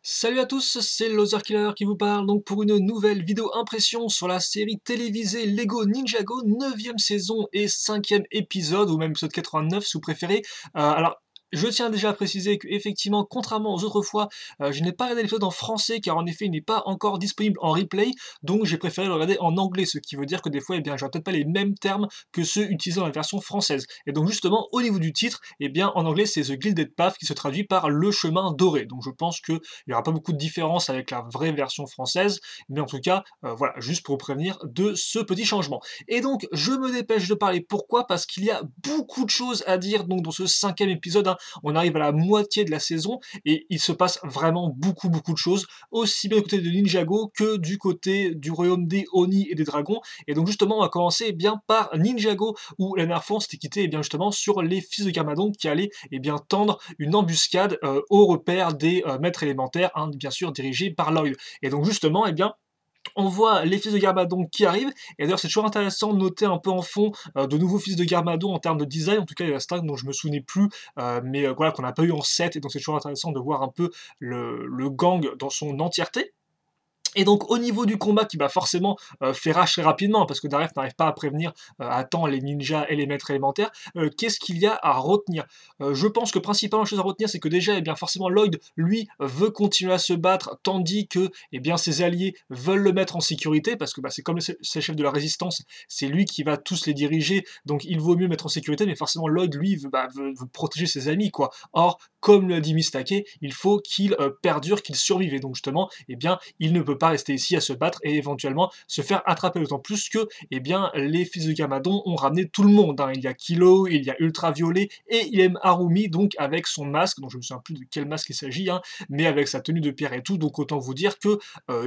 Salut à tous, c'est Loser Killer qui vous parle donc pour une nouvelle vidéo impression sur la série télévisée Lego Ninjago, 9e saison et 5e épisode, ou même épisode 89 si vous préférez. Alors, je tiens déjà à préciser que effectivement, contrairement aux autres fois, je n'ai pas regardé l'épisode en français car en effet il n'est pas encore disponible en replay, donc j'ai préféré le regarder en anglais, ce qui veut dire que des fois, eh bien, j'aurai peut-être pas les mêmes termes que ceux utilisés dans la version française. Et donc justement, au niveau du titre, eh bien, en anglais c'est The Gilded Path qui se traduit par le chemin doré. Donc je pense que il n'y aura pas beaucoup de différence avec la vraie version française, mais en tout cas, voilà, juste pour vous prévenir de ce petit changement. Et donc, je me dépêche de parler. Pourquoi? Parce qu'il y a beaucoup de choses à dire donc dans ce 5e épisode, hein. On arrive à la moitié de la saison et il se passe vraiment beaucoup de choses, aussi bien du côté de Ninjago que du côté du royaume des Oni et des dragons. Et donc justement, on va commencer eh bien par Ninjago, où la dernière fois on s'était quitté eh bien justement sur les fils de Garmadon qui allaient eh bien tendre une embuscade au repère des maîtres élémentaires, hein, bien sûr dirigés par Lloyd. Et donc justement, eh bien, on voit les fils de Garmadon qui arrivent, et d'ailleurs c'est toujours intéressant de noter un peu en fond de nouveaux fils de Garmadon en termes de design, en tout cas il y en a certains dont je me souvenais plus, mais voilà, qu'on n'a pas eu en 7, et donc c'est toujours intéressant de voir un peu le gang dans son entièreté. Et donc au niveau du combat qui va forcément faire rage très rapidement, parce que Daref n'arrive pas à prévenir à temps les ninjas et les maîtres élémentaires, qu'est-ce qu'il y a à retenir? Je pense que principalement la chose à retenir, c'est que déjà, eh bien, forcément Lloyd, lui, veut continuer à se battre, tandis que eh bien, ses alliés veulent le mettre en sécurité, parce que bah, c'est comme c'est le chef de la résistance, c'est lui qui va tous les diriger, donc il vaut mieux mettre en sécurité, mais forcément Lloyd, lui, veut protéger ses amis, quoi. Or, comme l'a dit Mistake, il faut qu'il perdure, qu'il survive, et donc justement, eh bien, il ne peut pas rester ici à se battre et éventuellement se faire attraper, d'autant plus que eh bien, les fils de Gamadon ont ramené tout le monde, hein. Il y a Kilo, il y a Ultraviolet et il aime Harumi, donc avec son masque, donc je me souviens plus de quel masque il s'agit, hein, mais avec sa tenue de pierre et tout, donc autant vous dire que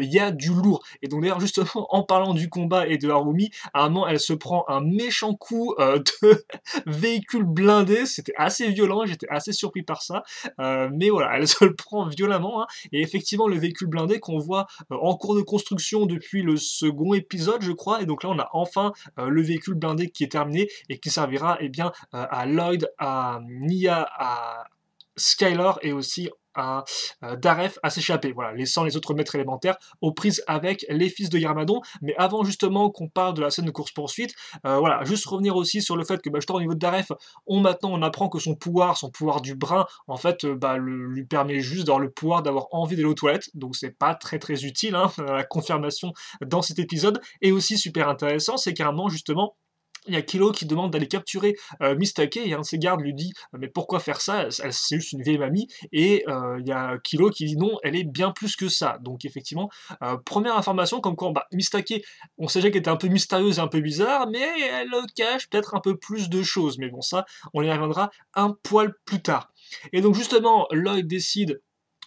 il y a du lourd. Et donc d'ailleurs justement en parlant du combat et de Harumi, à un moment elle se prend un méchant coup de véhicule blindé, c'était assez violent, j'étais assez surpris par ça, mais voilà, elle se le prend violemment, hein, et effectivement le véhicule blindé qu'on voit en cours de construction depuis le second épisode, je crois, et donc là on a enfin le véhicule blindé qui est terminé et qui servira eh bien, à Lloyd, à Nia, à Skylar et aussi à Daref à s'échapper, voilà, laissant les autres maîtres élémentaires aux prises avec les fils de Garmadon. Mais avant justement qu'on parle de la scène de course-poursuite, voilà, juste revenir aussi sur le fait que justement au niveau de Daref, maintenant on apprend que son pouvoir du brin, en fait, lui permet juste d'avoir le pouvoir d'avoir envie d'aller aux toilettes, donc c'est pas très utile, hein, la confirmation dans cet épisode. Et aussi super intéressant, c'est carrément justement il y a Kilo qui demande d'aller capturer Mistake, et un de ses gardes lui dit mais pourquoi faire ça? C'est juste une vieille mamie, et il y a Kilo qui dit non, elle est bien plus que ça. Donc effectivement, première information comme quoi bah, Mistake, on sait déjà qu'elle était un peu mystérieuse et un peu bizarre, mais elle cache peut-être un peu plus de choses. Mais bon, ça, on y reviendra un poil plus tard. Et donc justement, Lloyd décide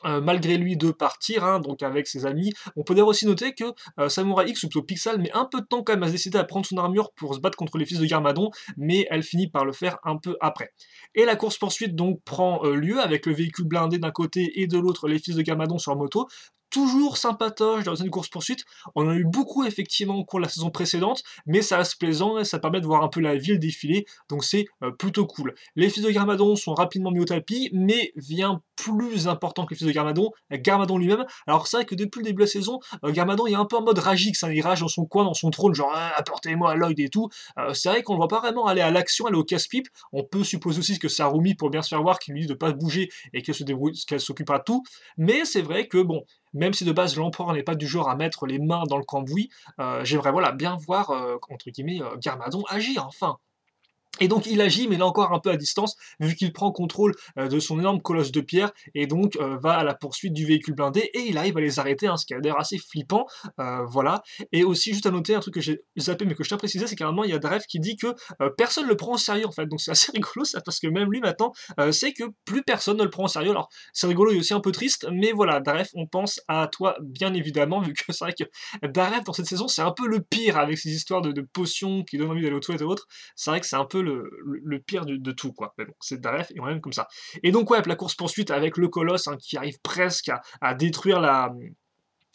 malgré lui de partir, hein, donc avec ses amis. On peut d'ailleurs aussi noter que Samurai X, ou plutôt Pixel, met un peu de temps quand même à se décider à prendre son armure pour se battre contre les fils de Garmadon, mais elle finit par le faire un peu après. Et la course-poursuite donc prend lieu avec le véhicule blindé d'un côté et de l'autre les fils de Garmadon sur moto. Toujours sympatoche dans une course-poursuite. On en a eu beaucoup effectivement au cours de la saison précédente, mais ça reste plaisant et ça permet de voir un peu la ville défiler, donc c'est plutôt cool. Les fils de Garmadon sont rapidement mis au tapis, mais vient plus important que les fils de Garmadon, Garmadon lui-même. Alors c'est vrai que depuis le début de la saison, Garmadon il est un peu en mode Ragix, hein, il rage dans son coin, dans son trône, genre ah, apportez-moi Lloyd et tout. C'est vrai qu'on ne voit pas vraiment aller à l'action, aller au casse-pipe. On peut supposer aussi que c'est Harumi pour bien se faire voir, qu'il lui dit de pas bouger et qu'elle s'occupera de tout. Mais c'est vrai que bon, même si de base l'empereur n'est pas du genre à mettre les mains dans le cambouis, j'aimerais voilà, bien voir, entre guillemets, Garmadon agir enfin. Et donc il agit, mais là encore un peu à distance, vu qu'il prend contrôle de son énorme colosse de pierre, et donc va à la poursuite du véhicule blindé, et il arrive à les arrêter, hein, ce qui a l'air assez flippant, voilà. Et aussi, juste à noter, un truc que j'ai zappé, mais que je tiens à préciser, c'est qu'à un moment, il y a Dref qui dit que personne ne le prend au sérieux, en fait, donc c'est assez rigolo, ça, parce que même lui, maintenant, sait que plus personne ne le prend au sérieux, alors c'est rigolo et aussi un peu triste, mais voilà, Dref, on pense à toi, bien évidemment, vu que c'est vrai que Dref, dans cette saison, c'est un peu le pire, avec ces histoires de potions qui donnent envie d'aller aux toilettes et autres. C'est vrai que c'est un peu le pire de tout, quoi. Mais bon, c'est Daref et on aime comme ça. Et donc, ouais, la course-poursuite avec le colosse, hein, qui arrive presque à détruire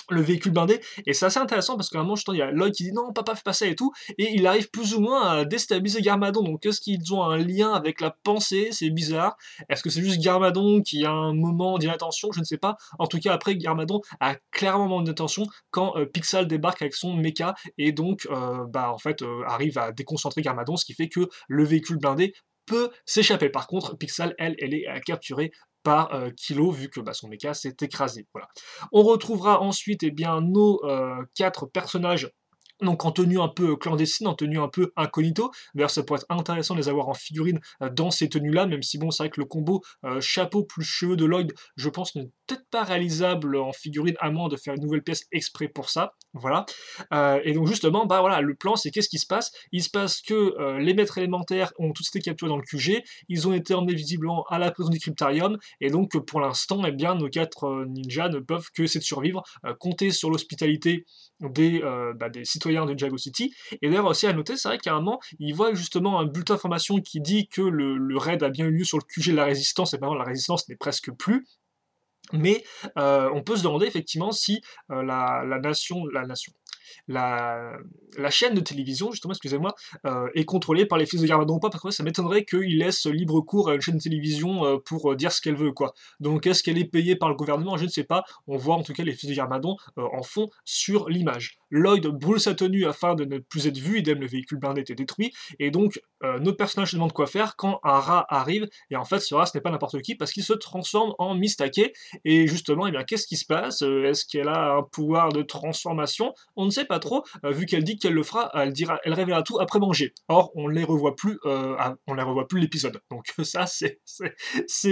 le véhicule blindé, et c'est assez intéressant parce qu'à un moment justement il y a Lloyd qui dit: «Non papa fais pas ça et tout», et il arrive plus ou moins à déstabiliser Garmadon, donc est-ce qu'ils ont un lien avec la pensée? C'est bizarre. Est-ce que c'est juste Garmadon qui a un moment d'inattention? Je ne sais pas. En tout cas après Garmadon a clairement un moment d'inattention quand, Pixel débarque avec son mecha et donc, bah, en fait, arrive à déconcentrer Garmadon, ce qui fait que le véhicule blindé peut s'échapper. Par contre Pixel elle est, capturée par, Kilo vu que, bah, son mecha s'est écrasé, voilà. On retrouvera ensuite eh bien, nos 4 personnages donc en tenue un peu clandestine, en tenue un peu incognito. D'ailleurs, ça pourrait être intéressant de les avoir en figurine dans ces tenues-là, même si bon, c'est vrai que le combo chapeau plus cheveux de Lloyd, je pense, n'est peut-être pas réalisable en figurine, à moins de faire une nouvelle pièce exprès pour ça. Voilà. Et donc justement, bah voilà, le plan, c'est qu'est-ce qui se passe? Il se passe que les maîtres élémentaires ont tous été capturés dans le QG, ils ont été emmenés visiblement à la prison du Cryptarium, et donc pour l'instant, eh bien, nos 4 ninjas ne peuvent que essayer de survivre, compter sur l'hospitalité des citoyens de Jago City. Et d'ailleurs aussi à noter, c'est vrai qu'à un moment, il voit justement un bulletin d'information qui dit que le raid a bien eu lieu sur le QG de la Résistance, et maintenant la Résistance n'est presque plus. Mais on peut se demander effectivement si la, la chaîne de télévision, justement, excusez-moi, est contrôlée par les fils de Garmadon ou pas, parce que ça m'étonnerait qu'ils laissent libre cours à une chaîne de télévision pour dire ce qu'elle veut, quoi. Donc est-ce qu'elle est payée par le gouvernement? Je ne sais pas. On voit en tout cas les fils de Garmadon en fond sur l'image. Lloyd brûle sa tenue afin de ne plus être vu, idem le véhicule blindé était détruit, et donc notre personnage se demande quoi faire quand un rat arrive, et en fait ce rat ce n'est pas n'importe qui, parce qu'il se transforme en Mistake, et justement, eh bien, qu'est-ce qui se passe? Est-ce qu'elle a un pouvoir de transformation? On ne sait pas trop, vu qu'elle dit qu'elle le fera, elle révélera tout après manger. Or, on les revoit plus l'épisode. Donc ça, c'est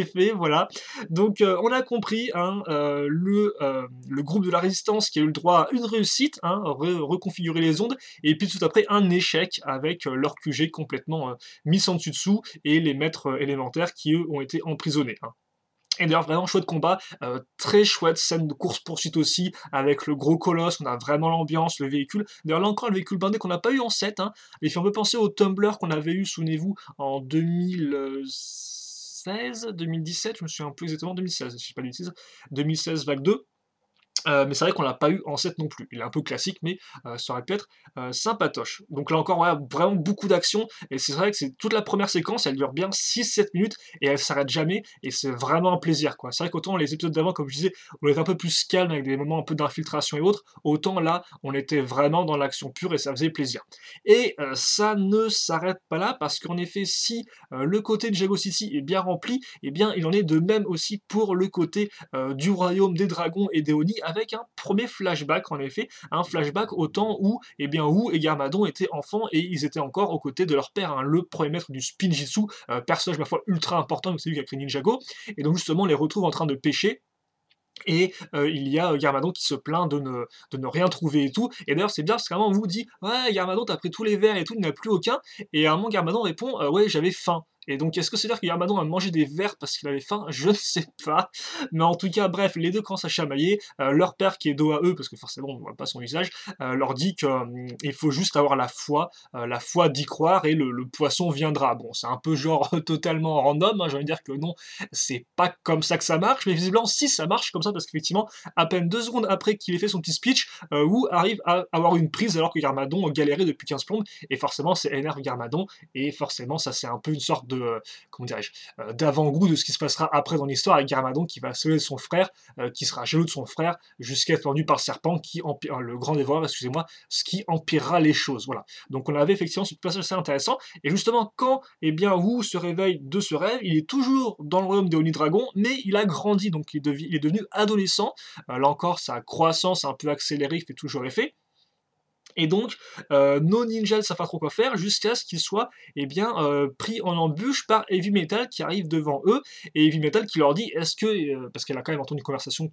fait, voilà. Donc on a compris, hein, le groupe de la résistance qui a eu le droit à une réussite, hein, reconfigurer les ondes, et puis tout après un échec avec leur QG complètement mis en dessus dessous, et les maîtres élémentaires qui eux ont été emprisonnés, hein. Et d'ailleurs, vraiment chouette combat, très chouette scène de course-poursuite aussi, avec le gros colosse, on a vraiment l'ambiance, le véhicule. D'ailleurs, là encore, le véhicule blindé qu'on n'a pas eu en 7, hein, il fait un peu penser au Tumblr qu'on avait eu, souvenez-vous, en 2016, 2017, je me souviens un peu exactement, 2016, si je dis pas de bêtises, 2016 vague 2. Mais c'est vrai qu'on l'a pas eu en 7 non plus. Il est un peu classique, mais ça aurait pu être sympatoche. Donc là encore, voilà, vraiment beaucoup d'action, et c'est vrai que c'est toute la première séquence, elle dure bien 6-7 minutes, et elle s'arrête jamais, et c'est vraiment un plaisir, quoi. C'est vrai qu'autant les épisodes d'avant, comme je disais, on était un peu plus calme, avec des moments un peu d'infiltration et autres, autant là, on était vraiment dans l'action pure, et ça faisait plaisir. Et ça ne s'arrête pas là, parce qu'en effet, si le côté de Jago City est bien rempli, eh bien il en est de même aussi pour le côté du royaume des dragons et des Oni, avec un premier flashback en effet, un flashback au temps où, eh bien, Wu et Garmadon étaient enfants et ils étaient encore aux côtés de leur père, hein, le premier maître du Spinjitzu, personnage ma foi ultra important, c'est lui qui a créé Ninjago, et donc justement on les retrouve en train de pêcher, et il y a Garmadon qui se plaint de ne rien trouver et tout. Et d'ailleurs, c'est bien parce qu'à un moment, on vous dit: «Ouais, Garmadon, t'as pris tous les vers et tout, il n'y en a plus aucun», et à un moment, Garmadon répond: «Ouais, j'avais faim». Et donc, est-ce que c'est-à-dire que Garmadon a mangé des vers parce qu'il avait faim? Je ne sais pas. Mais en tout cas, bref, les deux commencent à chamailler. Leur père, qui est dos à eux, parce que forcément, on ne voit pas son visage, leur dit que il faut juste avoir la foi d'y croire, et le poisson viendra. Bon, c'est un peu genre totalement random, hein, j'ai envie de dire que non, c'est pas comme ça que ça marche, mais visiblement, si ça marche comme ça, parce qu'effectivement, à peine 2 secondes après qu'il ait fait son petit speech, Wu arrive à avoir une prise alors que Garmadon galérait depuis 15 plombes, et forcément, ça énerve Garmadon, et forcément, ça c'est un peu une sorte de, comment dirais-je, d'avant-goût de ce qui se passera après dans l'histoire, avec Garmadon qui va sauver son frère, qui sera jaloux de son frère, jusqu'à être mordu par le serpent, le grand dévoreur, excusez-moi, ce qui empirera les choses, voilà. Donc on avait effectivement ce passage assez intéressant, et justement, quand, eh bien, Wu se réveille de ce rêve, il est toujours dans le royaume des Oni Dragons, mais il a grandi, donc il est devenu adolescent. Là encore, sa croissance un peu accélérée fait toujours effet. Et donc, nos ninjas ne savent pas trop quoi faire, jusqu'à ce qu'ils soient, eh bien, pris en embûche par Heavy Metal qui arrive devant eux, et Heavy Metal qui leur dit: «Est-ce que» parce qu'elle a quand même entendu une conversation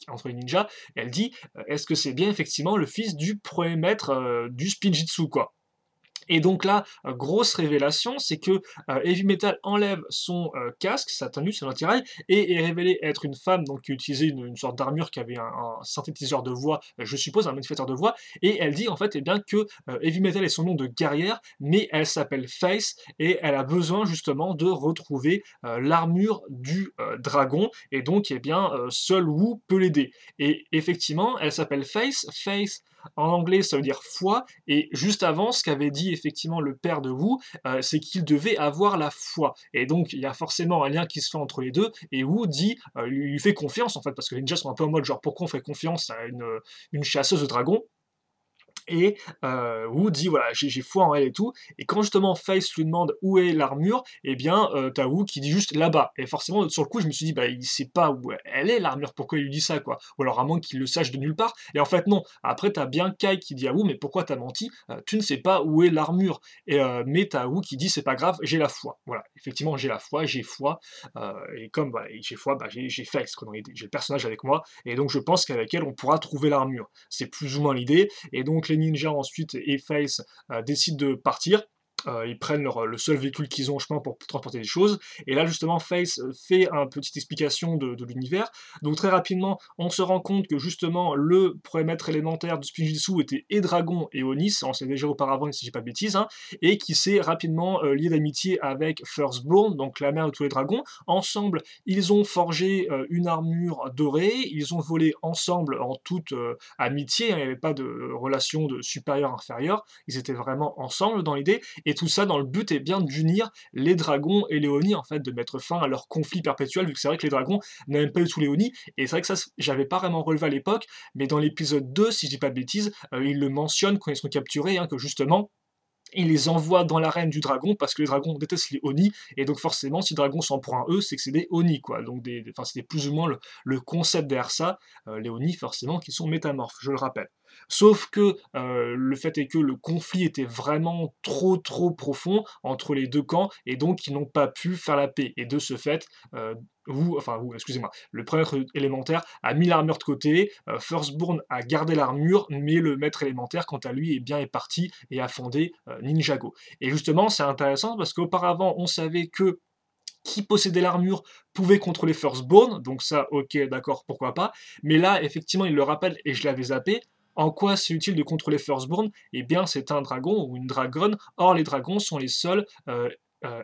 entre les ninjas, et elle dit: «Est-ce que c'est bien effectivement le fils du premier maître, du Spinjitzu, quoi?» Et donc là, grosse révélation, c'est que, Heavy Metal enlève son, casque, sa tenue, son attirail et est révélé être une femme donc qui utilisait une sorte d'armure qui avait un synthétiseur de voix, je suppose un modificateur de voix et elle dit en fait, eh bien que, Heavy Metal est son nom de guerrière, mais elle s'appelle Faith et elle a besoin justement de retrouver, l'armure du, dragon et donc eh bien, seul Wu peut l'aider et effectivement, elle s'appelle Faith. Faith en anglais, ça veut dire foi et juste avant, ce qu'avait dit effectivement le père de Wu, c'est qu'il devait avoir la foi. Et donc, il y a forcément un lien qui se fait entre les deux, et Wu dit, lui fait confiance en fait, parce que les ninjas sont un peu en mode genre pourquoi on fait confiance à une chasseuse de dragons et Wu dit voilà, j'ai foi en elle et tout, et quand justement Face lui demande où est l'armure, et bien tu Wu qui dit juste là-bas, et forcément sur le coup je me suis dit bah il sait pas où elle est l'armure, pourquoi il lui dit ça quoi, ou alors à moins qu'il le sache de nulle part, et en fait non, après t'as bien Kai qui dit à Wu mais pourquoi t'as menti, tu ne sais pas où est l'armure, et mais t'as Wu qui dit c'est pas grave, j'ai la foi, voilà, effectivement j'ai la foi, j'ai foi, et comme bah, j'ai foi, bah, j'ai Face, quoi, j'ai le personnage avec moi, et donc je pense qu'avec elle on pourra trouver l'armure, c'est plus ou moins l'idée, et donc les ninjas ensuite et Face décident de partir. Ils prennent le seul véhicule qu'ils ont en chemin pour transporter des choses. Et là, justement, Face fait une petite explication de l'univers. Donc, très rapidement, on se rend compte que, justement, le premier maître élémentaire de Spinjitzu était et Dragon et Onis, on sait déjà auparavant, si je dis pas de bêtises, hein, et qui s'est rapidement lié d'amitié avec Firstborn, donc la mère de tous les dragons. Ensemble, ils ont forgé une armure dorée, ils ont volé ensemble en toute amitié, hein, il n'y avait pas de relation de supérieur-inférieur, ils étaient vraiment ensemble dans l'idée, et tout ça dans le but est bien d'unir les dragons et les Oni, en fait, de mettre fin à leur conflit perpétuel, vu que c'est vrai que les dragons n'aiment pas du tout les Oni, et c'est vrai que ça, j'avais pas vraiment relevé à l'époque, mais dans l'épisode 2, si je dis pas de bêtises, ils le mentionnent quand ils sont capturés, hein, que justement, ils les envoient dans l'arène du dragon parce que les dragons détestent les Oni, et donc forcément, si le dragon s'en prend à eux, c'est que c'est des Oni, quoi. Donc, enfin, c'était plus ou moins le concept derrière ça. Les Oni, forcément, qui sont métamorphes, je le rappelle. Sauf que le fait est que le conflit était vraiment trop profond entre les deux camps, et donc ils n'ont pas pu faire la paix. Et de ce fait, excusez-moi, le premier maître élémentaire a mis l'armure de côté, Firstborn a gardé l'armure, mais le maître élémentaire, quant à lui, est parti et a fondé Ninjago. Et justement, c'est intéressant parce qu'auparavant, on savait que qui possédait l'armure pouvait contrôler Firstborn, donc ça, ok, d'accord, pourquoi pas, mais là, effectivement, il le rappelle, et je l'avais zappé, en quoi c'est utile de contrôler Firstborn? Eh bien, c'est un dragon ou une dragonne, or les dragons sont les seuls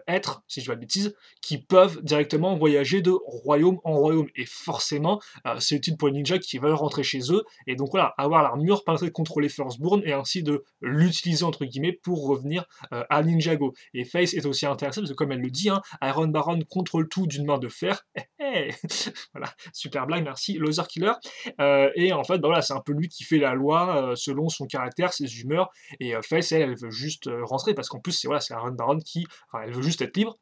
êtres, si je dis pas de bêtises, qui peuvent directement voyager de royaume en royaume, et forcément, c'est utile pour les ninjas qui veulent rentrer chez eux, et donc voilà, avoir l'armure permettrait de contrôler Firstborn, et ainsi de l'utiliser, entre guillemets, pour revenir à Ninjago. Et Face est aussi intéressant, parce que comme elle le dit, hein, Iron Baron contrôle tout d'une main de fer, voilà, super blague, merci, Loser Killer, et en fait, bah voilà, c'est un peu lui qui fait la loi selon son caractère, ses humeurs, et Face, elle veut juste rentrer, parce qu'en plus, c'est voilà, Iron Baron qui, enfin, elle veut juste être libre,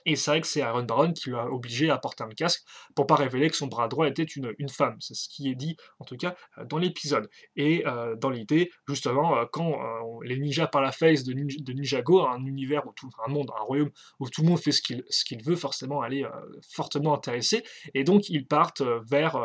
et c'est vrai que c'est Iron Baron qui l'a obligé à porter un casque pour pas révéler que son bras droit était une femme. C'est ce qui est dit, en tout cas, dans l'épisode. Et dans l'idée, justement, quand les ninjas par la face de Ninjago, un univers, un monde, un royaume où tout le monde fait ce qu'il veut, forcément, elle est fortement intéressée, et donc ils partent vers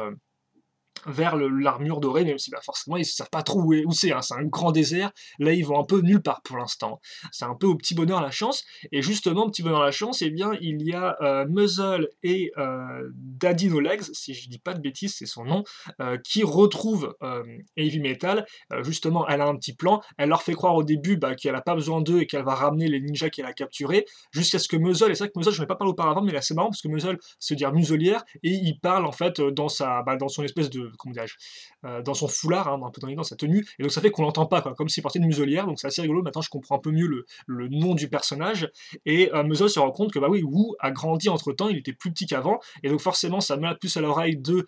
l'armure dorée, même si bah, forcément ils ne savent pas trop où c'est, hein. C'est un grand désert, là ils vont un peu nulle part pour l'instant. C'est un peu au petit bonheur la chance, et justement, petit bonheur la chance, eh bien il y a Muzzle et Daddy No Legs, si je dis pas de bêtises, c'est son nom, qui retrouvent Heavy Metal. Justement, elle a un petit plan, elle leur fait croire au début bah, qu'elle n'a pas besoin d'eux et qu'elle va ramener les ninjas qu'elle a capturés, jusqu'à ce que Muzzle, et c'est vrai que Muzzle, je n'en ai pas parlé auparavant, mais là c'est marrant parce que Muzzle se dit muselière, et il parle en fait dans son espèce de, comment dirais-je, dans son foulard, hein, un peu dans sa tenue, et donc ça fait qu'on l'entend pas, quoi, comme s'il portait une muselière, donc c'est assez rigolo. Maintenant je comprends un peu mieux le nom du personnage, et Muzzle se rend compte que bah oui, Wu a grandi entre temps, il était plus petit qu'avant, et donc forcément ça met la puce à l'oreille de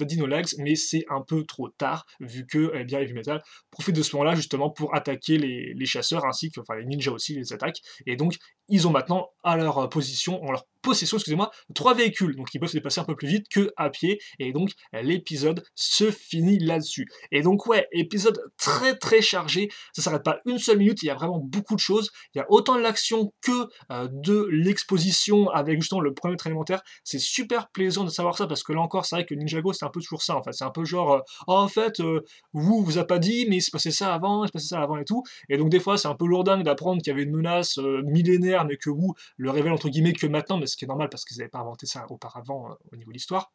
Dino Legs, mais c'est un peu trop tard, vu que eh bien, Heavy Metal profite de ce moment-là justement pour attaquer les chasseurs, ainsi que enfin, les ninjas aussi les attaquent, et donc ils ont maintenant à leur position, en leur possession, excusez-moi, 3 véhicules, donc ils peuvent se déplacer un peu plus vite que à pied, et donc l'épisode se finit là-dessus. Et donc ouais, épisode très très chargé, ça s'arrête pas une seule minute, il y a vraiment beaucoup de choses, il y a autant de l'action que de l'exposition avec justement le premier maître élémentaire, c'est super plaisant de savoir ça, parce que là encore, c'est vrai que Ninjago, c'est un peu toujours ça, en fait, c'est un peu genre, oh, en fait, vous a pas dit, mais il s'est passé ça avant, il s'est passé ça avant et tout, et donc des fois, c'est un peu lourdingue d'apprendre qu'il y avait une menace millénaire, mais que vous le révèle entre guillemets que maintenant, mais ce qui est normal parce qu'ils n'avaient pas inventé ça auparavant au niveau de l'histoire.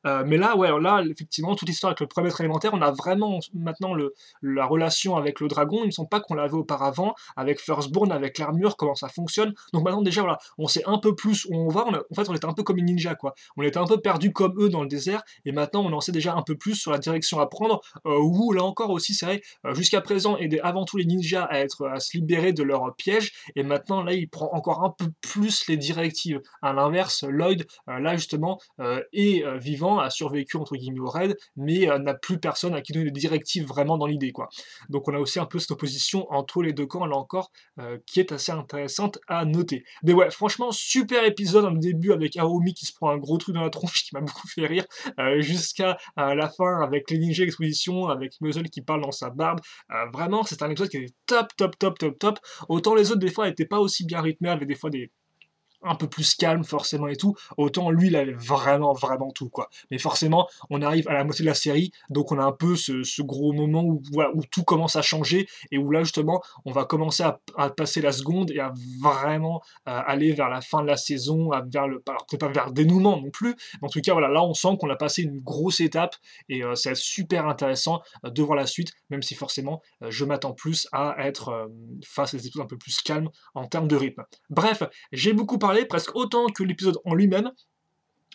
Mais là, ouais, là, effectivement, toute l'histoire avec le premier maître élémentaire, on a vraiment maintenant la relation avec le dragon. Il me semble pas qu'on l'avait auparavant, avec Firstborn, avec l'armure, comment ça fonctionne. Donc maintenant, déjà, voilà, on sait un peu plus où on va. En fait, on était un peu comme les ninjas, quoi. On était un peu perdus comme eux dans le désert, et maintenant, on en sait déjà un peu plus sur la direction à prendre. Où, là encore aussi, c'est vrai, jusqu'à présent, aider avant tout les ninjas à se libérer de leurs pièges, et maintenant, là, il prend encore un peu plus les directives. À l'inverse, Lloyd, là, justement, est vivant, a survécu entre guillemets au raid, mais n'a plus personne à qui donner des directives vraiment dans l'idée, quoi. Donc on a aussi un peu cette opposition entre les deux camps, là encore, qui est assez intéressante à noter. Mais ouais, franchement, super épisode, au début avec Aomi qui se prend un gros truc dans la tronche qui m'a beaucoup fait rire, jusqu'à la fin avec les ninjas exposition, avec Muzzle qui parle dans sa barbe. Vraiment, c'est un épisode qui est top, top, top, top, top. Autant les autres, des fois, n'étaient pas aussi bien rythmés, avaient des fois des un peu plus calme forcément et tout, autant lui il avait vraiment vraiment tout quoi. Mais forcément on arrive à la moitié de la série, donc on a un peu ce gros moment où, voilà, où tout commence à changer et où là justement on va commencer à passer la seconde et à vraiment aller vers la fin de la saison, vers le, alors peut-être pas vers le dénouement non plus, mais en tout cas voilà, là on sent qu'on a passé une grosse étape et c'est super intéressant de voir la suite, même si forcément je m'attends plus à être face à des épisodes un peu plus calmes en termes de rythme. Bref, j'ai beaucoup parlé, presque autant que l'épisode en lui-même.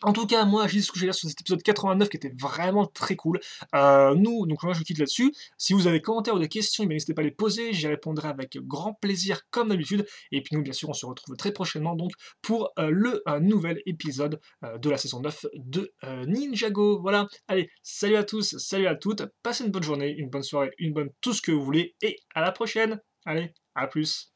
En tout cas, moi, j'ai dit ce que j'ai là sur cet épisode 89 qui était vraiment très cool. Donc moi, je vous quitte là-dessus. Si vous avez des commentaires ou des questions, n'hésitez pas à les poser. J'y répondrai avec grand plaisir, comme d'habitude. Et puis nous, bien sûr, on se retrouve très prochainement donc pour le nouvel épisode de la saison 9 de Ninjago. Voilà. Allez, salut à tous, salut à toutes. Passez une bonne journée, une bonne soirée, une bonne tout ce que vous voulez. Et à la prochaine. Allez, à plus.